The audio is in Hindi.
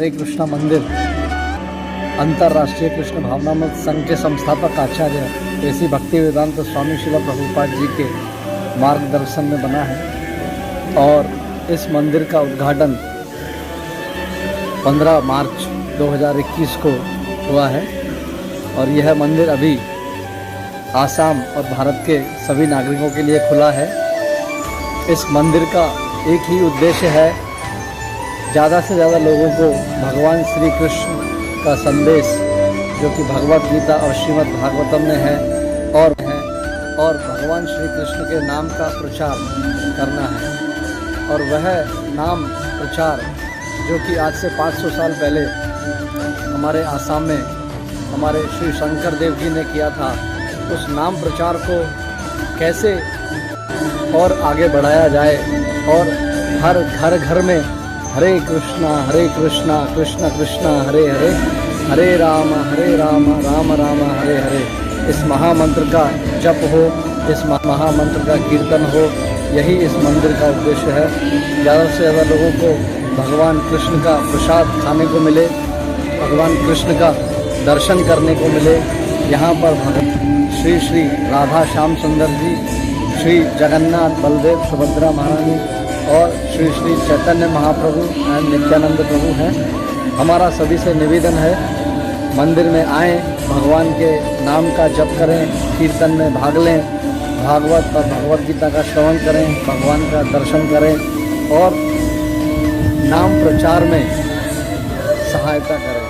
हरे कृष्णा मंदिर अंतर्राष्ट्रीय कृष्ण भावनामृत संघ के संस्थापक आचार्य ऐसी भक्ति वेदांत स्वामी श्रील प्रभुपाद जी के मार्गदर्शन में बना है और इस मंदिर का उद्घाटन 15 मार्च 2021 को हुआ है और यह मंदिर अभी आसाम और भारत के सभी नागरिकों के लिए खुला है। इस मंदिर का एक ही उद्देश्य है, ज़्यादा से ज़्यादा लोगों को भगवान श्री कृष्ण का संदेश जो कि भगवत गीता और श्रीमद् भागवतम में है और भगवान श्री कृष्ण के नाम का प्रचार करना है। और वह नाम प्रचार जो कि आज से 500 साल पहले हमारे आसाम में हमारे श्री शंकर देव जी ने किया था, उस नाम प्रचार को कैसे और आगे बढ़ाया जाए और हर घर में हरे कृष्णा कृष्ण कृष्ण हरे हरे, हरे राम राम राम हरे हरे, इस महामंत्र का जप हो, इस महामंत्र का कीर्तन हो, यही इस मंदिर का उद्देश्य है। ज़्यादा से ज़्यादा लोगों को भगवान कृष्ण का प्रसाद खाने को मिले, भगवान कृष्ण का दर्शन करने को मिले। यहाँ पर श्री श्री राधा श्याम सुंदर जी, श्री जगन्नाथ बलदेव सुभद्रा महारानी और श्री श्री चैतन्य महाप्रभु एंड नित्यानंद प्रभु हैं। हमारा सभी से निवेदन है, मंदिर में आएँ, भगवान के नाम का जप करें, कीर्तन में भाग लें, भागवत और भगवत गीता का श्रवण करें, भगवान का दर्शन करें और नाम प्रचार में सहायता करें।